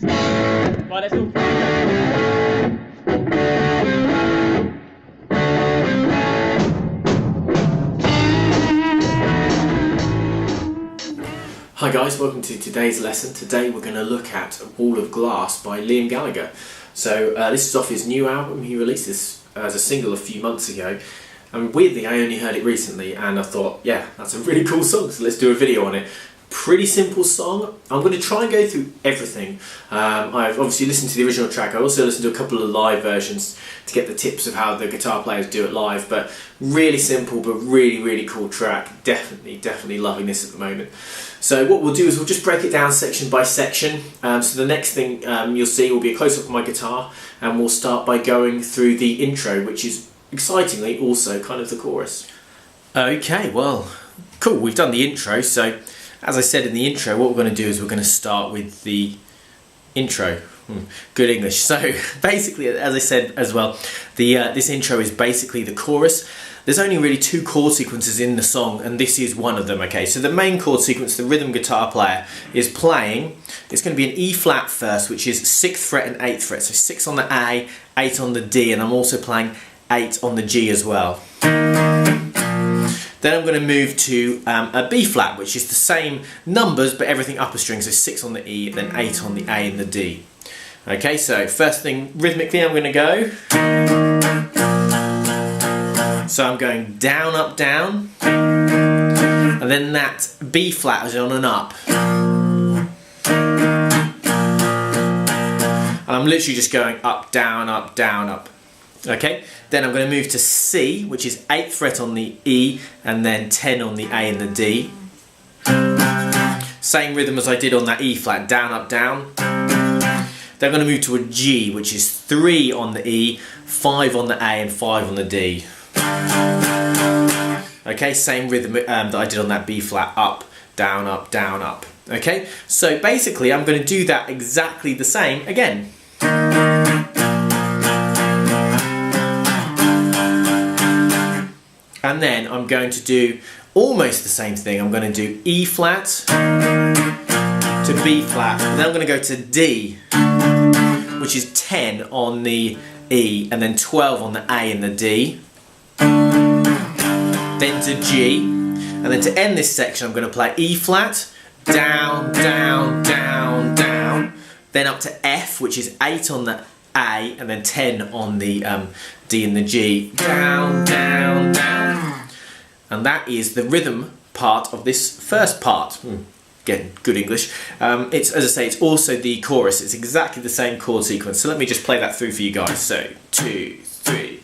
Right, let's all play. Hi guys, welcome to today's lesson. Today we're going to look at Wall of Glass by Liam Gallagher. So this is off his new album. He released this as a single a few months ago. And weirdly, I only heard it recently and I thought, yeah, that's a really cool song, so let's do a video on it. Pretty simple song. I'm going to try and go through everything. I've obviously listened to the original track. I also listened to a couple of live versions to get the tips of how the guitar players do it live. But really simple, but really cool track. Definitely loving this at the moment. So what we'll do is we'll just break it down section by section. So the next thing you'll see will be a close-up of my guitar, and we'll start by going through the intro, which is excitingly also kind of the chorus. Okay, well, cool. We've done the intro, so as I said in the intro, what we're going to do is we're going to start with the intro. Good English. So basically, as I said as well, this intro is basically the chorus. There's only really two chord sequences in the song, and this is one of them, okay? So the main chord sequence, the rhythm guitar player is playing, it's going to be an E flat first, which is 6th fret and 8th fret. So 6 on the A, 8 on the D, and I'm also playing 8 on the G as well. Then I'm going to move to a B flat, which is the same numbers but everything upper string, so 6 on the E, then 8 on the A and the D. Okay, so first thing rhythmically I'm going to go. So I'm going down, up, down, and then that B flat is on an up. And I'm literally just going up, down, up, down, up. Okay, then I'm going to move to C, which is 8th fret on the E and then 10 on the A and the D. Same rhythm as I did on that E flat, down, up, down. Then I'm going to move to a G, which is 3 on the E, 5 on the A and 5 on the D. Okay, same rhythm that I did on that B flat, up, down, up, down, up. Okay, so basically I'm going to do that exactly the same again. And then I'm going to do almost the same thing. I'm going to do E flat to B flat, and then I'm going to go to D, which is 10 on the E, and then 12 on the A and the D. Then to G, and then to end this section I'm going to play E flat, down, down, down, down, then up to F, which is 8 on the A and then 10 on the D and the G, down, down, down. And that is the rhythm part of this first part. Again, good English. It's, as I say, it's also the chorus. It's exactly the same chord sequence. So let me just play that through for you guys. So 2, 3.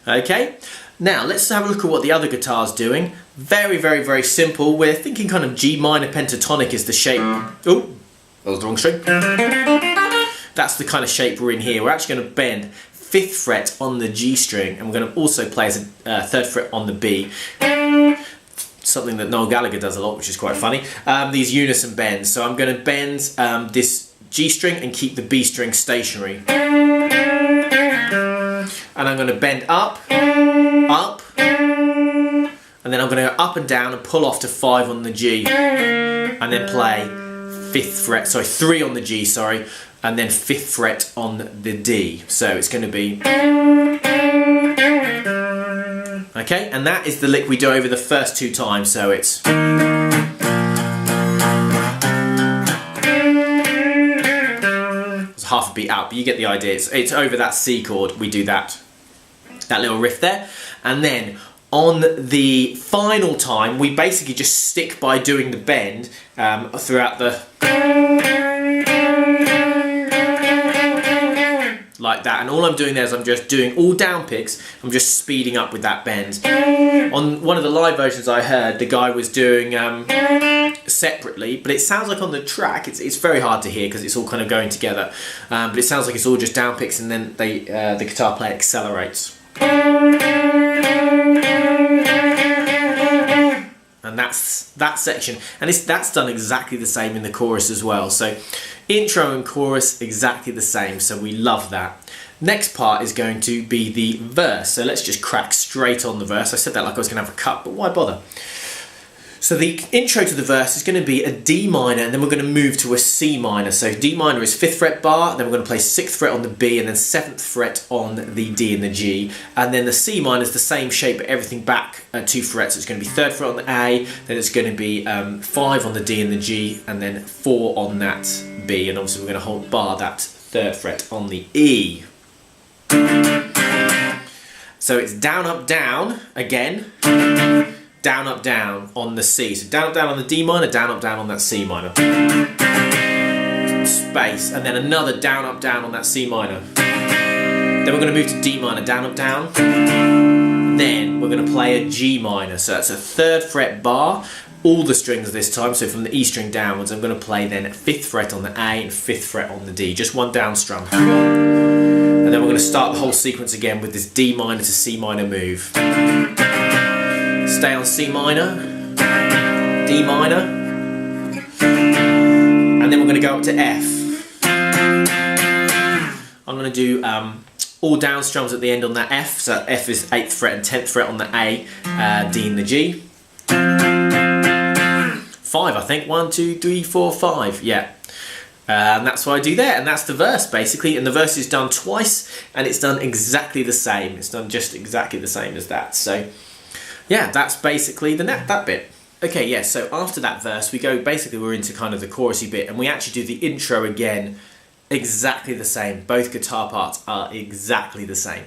Okay, now let's have a look at what the other guitar's doing. Very simple. We're thinking kind of G minor pentatonic is the shape. Oh, that was the wrong string. That's the kind of shape we're in here. We're actually going to bend 5th fret on the G string, and we're going to also play as a 3rd fret on the B. Something that Noel Gallagher does a lot, which is quite funny. These unison bends. So I'm going to bend this G string and keep the B string stationary. And I'm going to bend up, up, and then I'm going to go up and down and pull off to 5 on the G, and then play 5th fret, sorry, 3 on the G, sorry, and then 5th fret on the D. So it's going to be, okay, and that is the lick we do over the first 2 times, so it's, half a beat out, but you get the idea. It's over that C chord, we do that little riff there, and then on the final time we basically just stick by doing the bend throughout the, like that, and all I'm doing there is I'm just doing all down picks, I'm just speeding up with that bend. On one of the live versions I heard, the guy was doing separately, but it sounds like on the track it's very hard to hear because it's all kind of going together, but it sounds like it's all just down picks, and then the guitar player accelerates. and that's that section, and that's done exactly the same in the chorus as well. So intro and chorus exactly the same, so we love that. Next part is going to be the verse, so let's just crack straight on the verse. I said that like I was going to have a cut, but why bother? So the intro to the verse is going to be a D minor, and then we're going to move to a C minor. So D minor is 5th fret bar, then we're going to play 6th fret on the B, and then 7th fret on the D and the G. And then the C minor is the same shape, but everything back 2 frets. So it's going to be 3rd fret on the A, then it's going to be 5 on the D and the G, and then 4 on that B. And obviously we're going to hold bar that 3rd fret on the E. So it's down, up, down again. Down, up, down on the C. So down, up, down on the D minor, down, up, down on that C minor. Space, and then another down, up, down on that C minor. Then we're going to move to D minor, down, up, down. Then we're going to play a G minor. So that's a 3rd fret bar, all the strings this time. So from the E string downwards, I'm going to play then 5th fret on the A and 5th fret on the D. Just one down strum. And then we're going to start the whole sequence again with this D minor to C minor move. Stay on C minor, D minor, and then we're going to go up to F. I'm going to do all down strums at the end on that F, so F is 8th fret and 10th fret on the A, D and the G. 5 I think, 1, 2, 3, 4, 5, yeah. And that's what I do there, and that's the verse basically, and the verse is done twice, and it's done exactly the same. It's done just exactly the same as that, so yeah, that's basically that bit. Okay, yeah, so after that verse, we're into kind of the chorusy bit, and we actually do the intro again, exactly the same. Both guitar parts are exactly the same.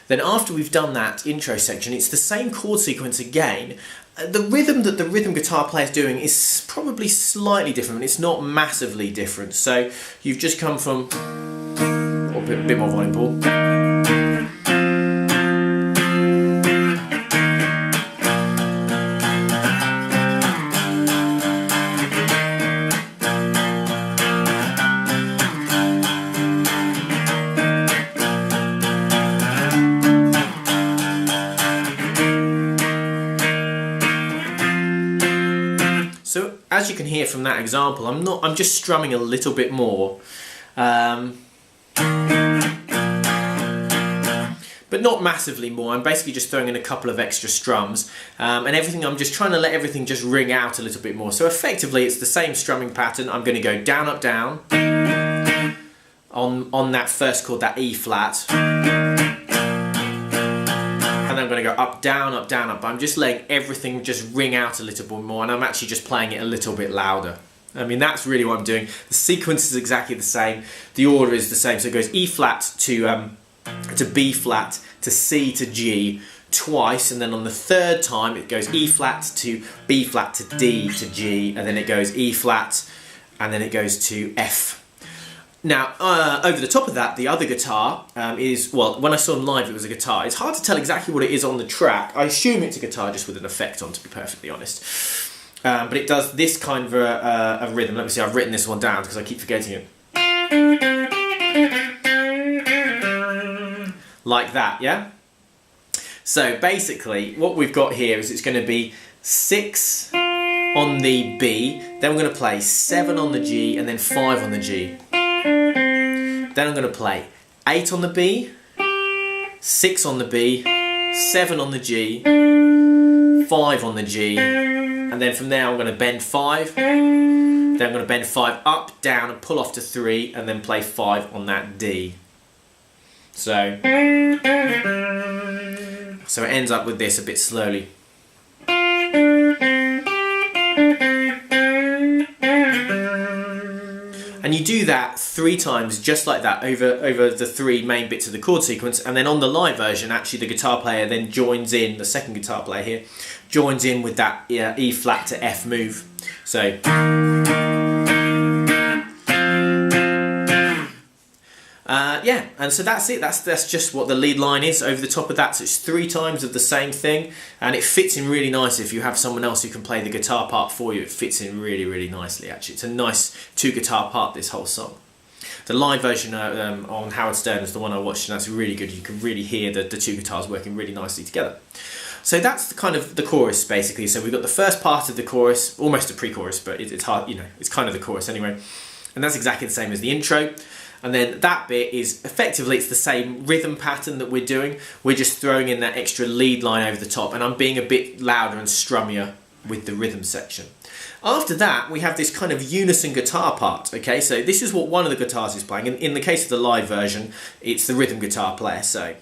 Then after we've done that intro section, it's the same chord sequence again. The rhythm that the rhythm guitar player is doing is probably slightly different, it's not massively different. So you've just come from, a bit more volume, Paul. So as you can hear from that example, I'm just strumming a little bit more, but not massively more. I'm basically just throwing in a couple of extra strums, and everything. I'm just trying to let everything just ring out a little bit more. So effectively, it's the same strumming pattern. I'm going to go down, up, down on that first chord, that E flat. And then I'm going to go up, down, up, down, up. I'm just letting everything just ring out a little bit more, and I'm actually just playing it a little bit louder. I mean, that's really what I'm doing. The sequence is exactly the same. The order is the same. So it goes E flat to B flat to C to G twice, and then on the third time it goes E flat to B flat to D to G, and then it goes E flat, and then it goes to F. Now, over the top of that, the other guitar is, well, when I saw them live, it was a guitar. It's hard to tell exactly what it is on the track. I assume it's a guitar just with an effect on, to be perfectly honest. But it does this kind of a rhythm. Let me see, I've written this one down because I keep forgetting it. Like that, yeah? So basically, what we've got here is it's going to be 6 on the B, then we're going to play 7 on the G, and then 5 on the G. Then I'm going to play 8 on the B, 6 on the B, 7 on the G, 5 on the G, and then from there I'm going to bend 5, then I'm going to bend 5 up, down, and pull off to 3, and then play 5 on that D. So it ends up with this a bit slowly. And you do that 3 times just like that over the 3 main bits of the chord sequence, and then on the live version actually the guitar player then joins in, the second guitar player here, joins in with that E flat to F move. So yeah, and so that's it. That's just what the lead line is over the top of that. So it's 3 times of the same thing, and it fits in really nice if you have someone else who can play the guitar part for you. It fits in really, really nicely, actually. It's a nice 2 guitar part, this whole song. The live version on Howard Stern is the one I watched, and that's really good. You can really hear the 2 guitars working really nicely together. So that's the kind of the chorus basically. So we've got the first part of the chorus, almost a pre-chorus, but it's hard, you know, it's kind of the chorus anyway. And that's exactly the same as the intro. And then that bit is effectively, it's the same rhythm pattern that we're doing. We're just throwing in that extra lead line over the top, and I'm being a bit louder and strummier with the rhythm section. After that, we have this kind of unison guitar part, okay? So this is what one of the guitars is playing, and in the case of the live version, it's the rhythm guitar player, so.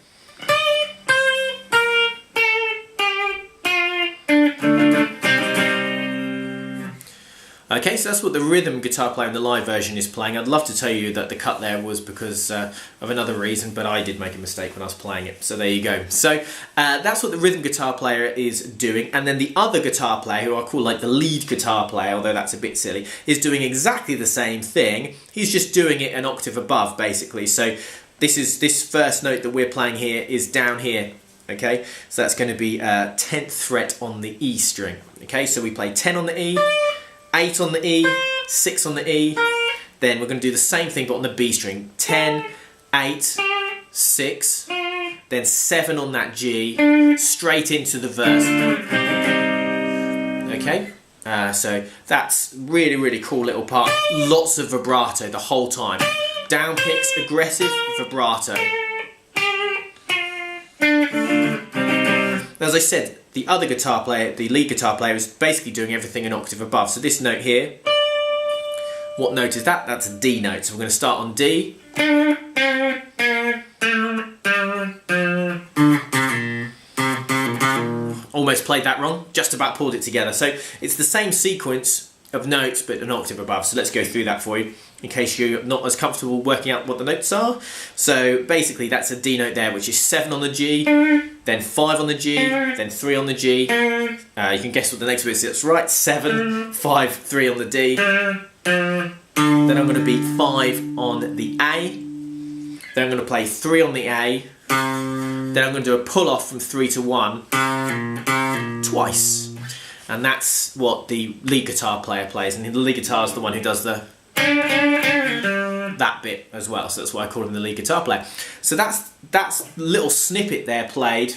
Okay, so that's what the rhythm guitar player in the live version is playing. I'd love to tell you that the cut there was because of another reason, but I did make a mistake when I was playing it, so there you go. So that's what the rhythm guitar player is doing, and then the other guitar player, who I call like the lead guitar player, although that's a bit silly, is doing exactly the same thing. He's just doing it an octave above, basically. So this first note that we're playing here is down here. Okay, so that's going to be 10th fret on the E string. Okay, so we play 10 on the E, 8 on the E, 6 on the E, then we're going to do the same thing but on the B string. 10, 8, 6, then 7 on that G, straight into the verse. Okay, so that's really, really cool little part. Lots of vibrato the whole time. Down picks, aggressive, vibrato. As I said, the other guitar player, the lead guitar player, is basically doing everything an octave above. So this note here, what note is that? That's a D note. So we're going to start on D. Almost played that wrong, just about pulled it together. So it's the same sequence of notes but an octave above. So let's go through that for you in case you're not as comfortable working out what the notes are. So basically that's a D note there, which is 7 on the G, then 5 on the G, then 3 on the G. You can guess what the next bit is. That's right, 7, 5, 3 on the D. Then I'm going to beat 5 on the A. Then I'm going to play 3 on the A. Then I'm going to do a pull off from 3 to 1 twice. And that's what the lead guitar player plays. And the lead guitar is the one who does that bit as well. So that's why I call him the lead guitar player. So that's little snippet there played.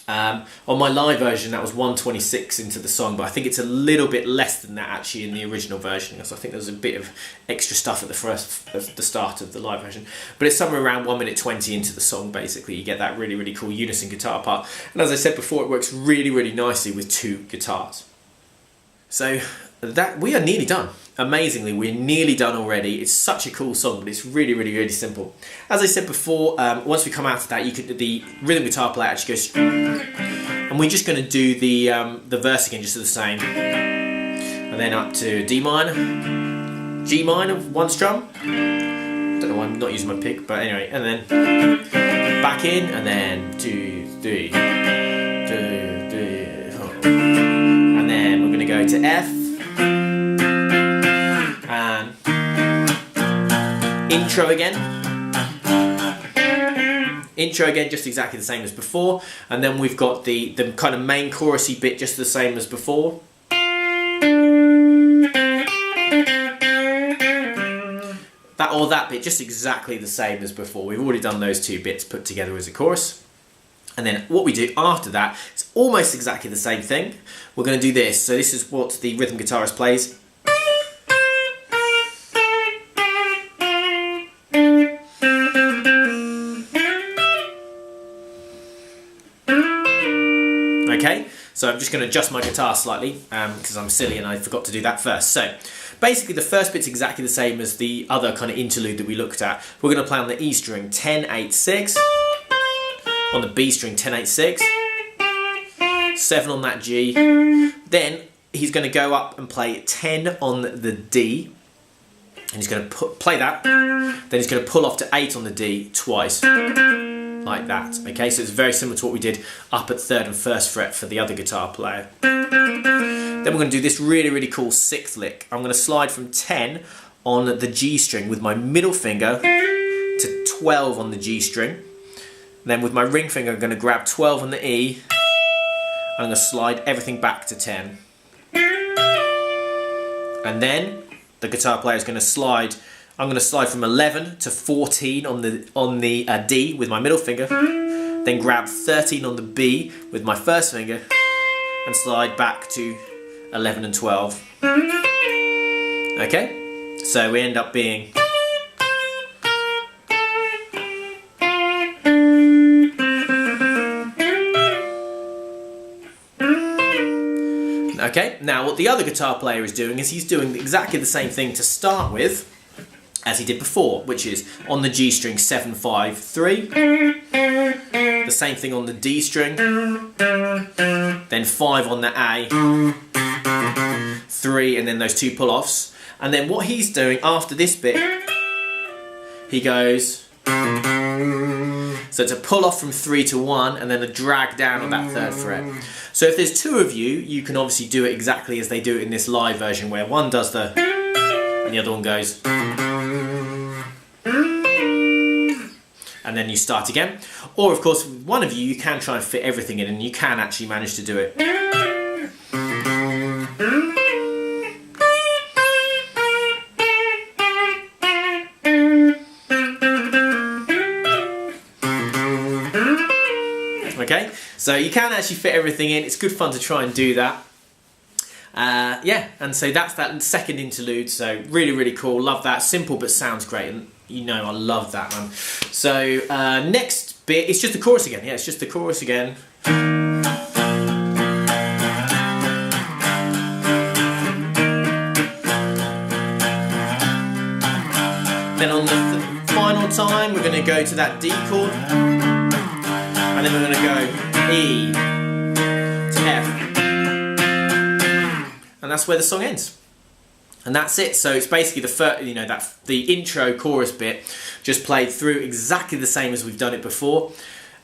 On my live version, that was 1/26 into the song, but I think it's a little bit less than that actually in the original version. So I think there's a bit of extra stuff at the start of the live version, but it's somewhere around 1:20 into the song. Basically, you get that really, really cool unison guitar part, and as I said before, it works really, really nicely with 2 guitars. So that we are nearly done. Amazingly, we're nearly done already. It's such a cool song, but it's really, really, really simple. As I said before, once we come out of that, the rhythm guitar player actually goes, and we're just going to do the verse again, just the same, and then up to D minor, G minor, 1 strum. Don't know why I'm not using my pick, but anyway, and then back in, and then 2, 3, 2, 3, 4, and then we're going to go to F. And intro again, just exactly the same as before, and then we've got the kind of main chorusy bit just the same as before. That bit just exactly the same as before. We've already done those 2 bits put together as a chorus. And then what we do after that is almost exactly the same thing. We're going to do this. So this is what the rhythm guitarist plays. Okay, so I'm just going to adjust my guitar slightly because I'm silly and I forgot to do that first. So basically the first bit's exactly the same as the other kind of interlude that we looked at. We're going to play on the E string 10, 8, 6, on the B string 10, 8, 6, 7 on that G, then he's going to go up and play 10 on the D, and he's going to play that, then he's going to pull off to 8 on the D twice. Like that, okay? So it's very similar to what we did up at 3rd and 1st fret for the other guitar player. Then we're going to do this really, really cool 6th lick. I'm going to slide from 10 on the G string with my middle finger to 12 on the G string. And then with my ring finger, I'm going to grab 12 on the E, and I'm going to slide everything back to 10. And then the guitar player is going to slide. I'm going to slide from 11 to 14 on the D with my middle finger, then grab 13 on the B with my first finger and slide back to 11 and 12. Okay, so we end up being okay. Now what the other guitar player is doing is he's doing exactly the same thing to start with as he did before, which is on the G string 7, 5, 3, the same thing on the D string, then 5 on the A, 3, and then those 2 pull-offs. And then what he's doing after this bit, he goes, so it's a pull off from 3 to 1 and then a drag down on that 3rd fret. So if there's 2 of you, you can obviously do it exactly as they do it in this live version, where one does the and the other one goes, and then you start again. Or of course, with one of you, you can try and fit everything in, and you can actually manage to do it. Okay, so you can actually fit everything in. It's good fun to try and do that. Yeah, and so that's that second interlude. So really, really cool. Love that. Simple but sounds great, and you know I love that, man. So next bit, it's just the chorus again. Yeah, it's just the chorus again. Then on the final time, we're going to go to that D chord. And then we're going to go E to F, and that's where the song ends. And that's it. So it's basically the first, you know, the intro chorus bit just played through exactly the same as we've done it before.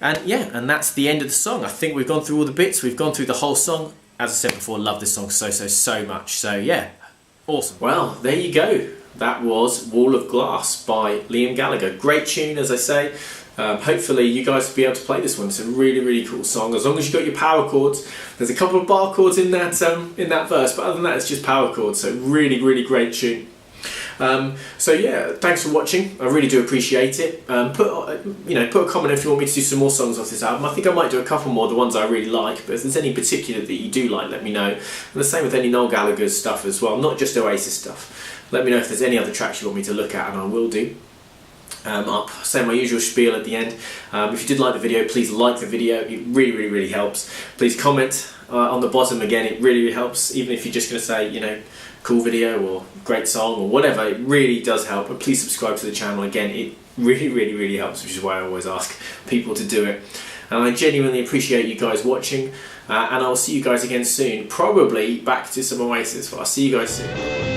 And yeah, and that's the end of the song. I think we've gone through all the bits. We've gone through the whole song. As I said before, love this song so much. So yeah, awesome. Well, there you go. That was Wall of Glass by Liam Gallagher. Great tune, as I say. Hopefully you guys will be able to play this one. It's a really, really cool song. As long as you've got your power chords. There's a couple of bar chords in that verse, but other than that, it's just power chords. So really, really great tune. So yeah, thanks for watching. I really do appreciate it. Put a comment if you want me to do some more songs off this album. I think I might do a couple more, the ones I really like. But if there's any particular that you do like, let me know. And the same with any Noel Gallagher's stuff as well, not just Oasis stuff. Let me know if there's any other tracks you want me to look at, and I will do. I'll say my usual spiel at the end. If you did like the video, please like the video. It really, really, really helps. Please comment on the bottom again. It really, really helps. Even if you're just going to say, you know, cool video or great song or whatever, it really does help. And please subscribe to the channel. Again, it really, really, really helps, which is why I always ask people to do it. And I genuinely appreciate you guys watching. And I'll see you guys again soon. Probably back to some Oasis, but I'll see you guys soon.